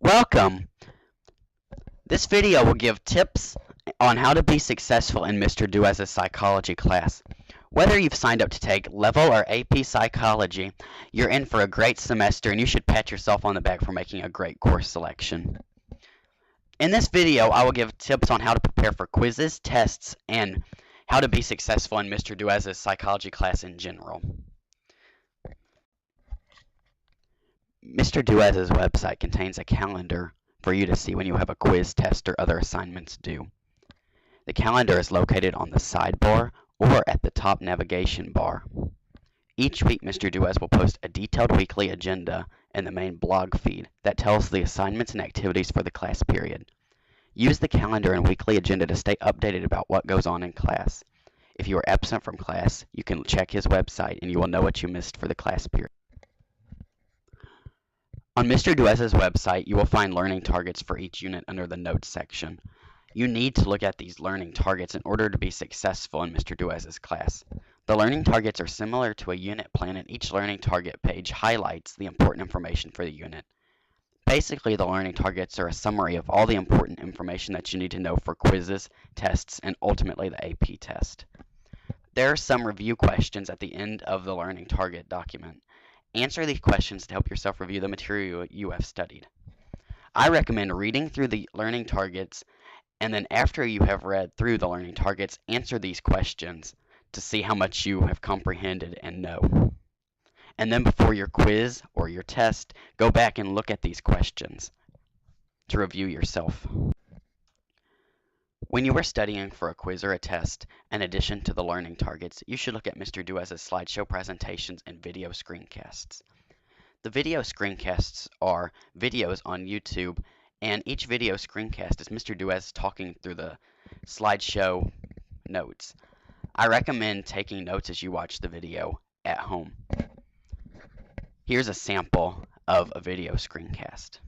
Welcome! This video will give tips on how to be successful in Mr. Duez's psychology class. Whether you've signed up to take level or AP psychology, you're in for a great semester and you should pat yourself on the back for making a great course selection. In this video, I will give tips on how to prepare for quizzes, tests, and how to be successful in Mr. Duez's psychology class in general. Mr. Duez's website contains a calendar for you to see when you have a quiz, test, or other assignments due. The calendar is located on the sidebar or at the top navigation bar. Each week, Mr. Duez will post a detailed weekly agenda in the main blog feed that tells the assignments and activities for the class period. Use the calendar and weekly agenda to stay updated about what goes on in class. If you are absent from class, you can check his website and you will know what you missed for the class period. On Mr. Duez's website, you will find learning targets for each unit under the Notes section. You need to look at these learning targets in order to be successful in Mr. Duez's class. The learning targets are similar to a unit plan, and each learning target page highlights the important information for the unit. Basically, the learning targets are a summary of all the important information that you need to know for quizzes, tests, and ultimately the AP test. There are some review questions at the end of the learning target document. Answer these questions to help yourself review the material you have studied. I recommend reading through the learning targets, and then after you have read through the learning targets, answer these questions to see how much you have comprehended and know. And then before your quiz or your test, go back and look at these questions to review yourself. When you are studying for a quiz or a test, in addition to the learning targets, you should look at Mr. Duez's slideshow presentations and video screencasts. The video screencasts are videos on YouTube, and each video screencast is Mr. Duez talking through the slideshow notes. I recommend taking notes as you watch the video at home. Here's a sample of a video screencast.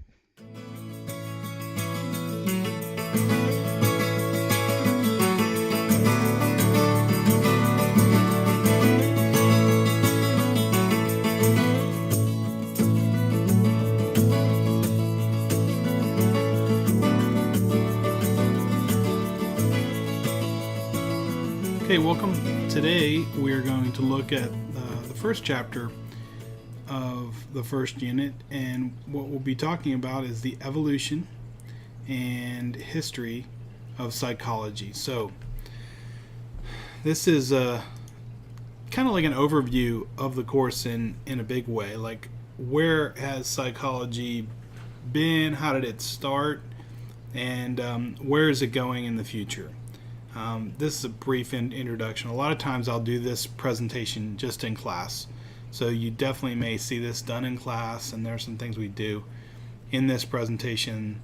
Okay, welcome. Today we are going to look at the first chapter of the first unit, and what we'll be talking about is the evolution and history of psychology. So this is kind of like an overview of the course in a big way, like where has psychology been, how did it start, and where is it going in the future. This is a brief introduction. A lot of times I'll do this presentation just in class, so you definitely may see this done in class, and there are some things we do in this presentation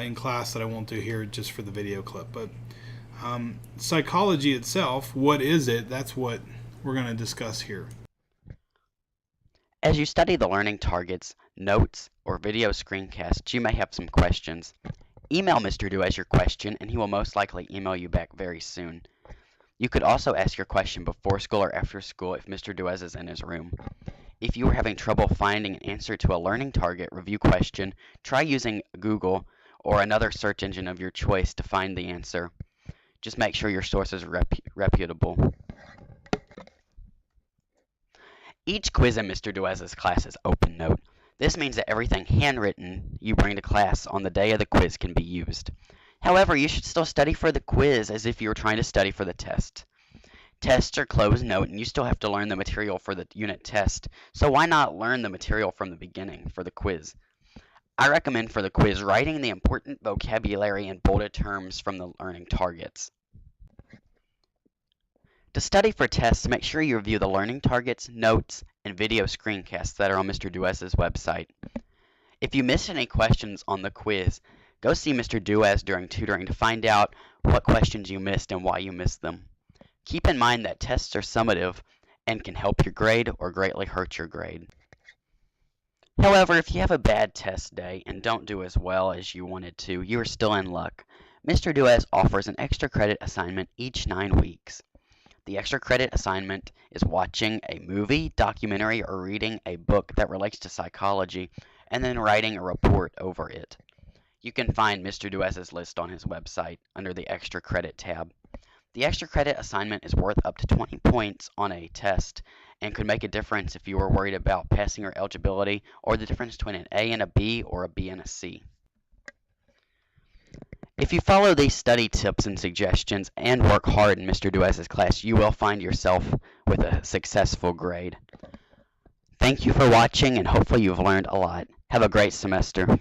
in class that I won't do here just for the video clip. But psychology itself, what is it? That's what we're going to discuss here. As you study the learning targets, notes, or video screencasts, you may have some questions. Email Mr. Duez your question, and he will most likely email you back very soon. You could also ask your question before school or after school if Mr. Duez is in his room. If you are having trouble finding an answer to a learning target review question, try using Google or another search engine of your choice to find the answer. Just make sure your source is reputable. Each quiz in Mr. Duez's class is open note. This means that everything handwritten you bring to class on the day of the quiz can be used. However, you should still study for the quiz as if you were trying to study for the test. Tests are closed note, and you still have to learn the material for the unit test, so why not learn the material from the beginning for the quiz? I recommend for the quiz writing the important vocabulary and bolded terms from the learning targets. To study for tests, make sure you review the learning targets, notes, and video screencasts that are on Mr. Duez's website. If you missed any questions on the quiz, go see Mr. Duez during tutoring to find out what questions you missed and why you missed them. Keep in mind that tests are summative and can help your grade or greatly hurt your grade. However, if you have a bad test day and don't do as well as you wanted to, you are still in luck. Mr. Duez offers an extra credit assignment each 9 weeks. The extra credit assignment is watching a movie, documentary, or reading a book that relates to psychology and then writing a report over it. You can find Mr. Duez's list on his website under the Extra Credit tab. The extra credit assignment is worth up to 20 points on a test and could make a difference if you were worried about passing your eligibility or the difference between an A and a B or a B and a C. If you follow these study tips and suggestions and work hard in Mr. Duez's class, you will find yourself with a successful grade. Thank you for watching, and hopefully you've learned a lot. Have a great semester.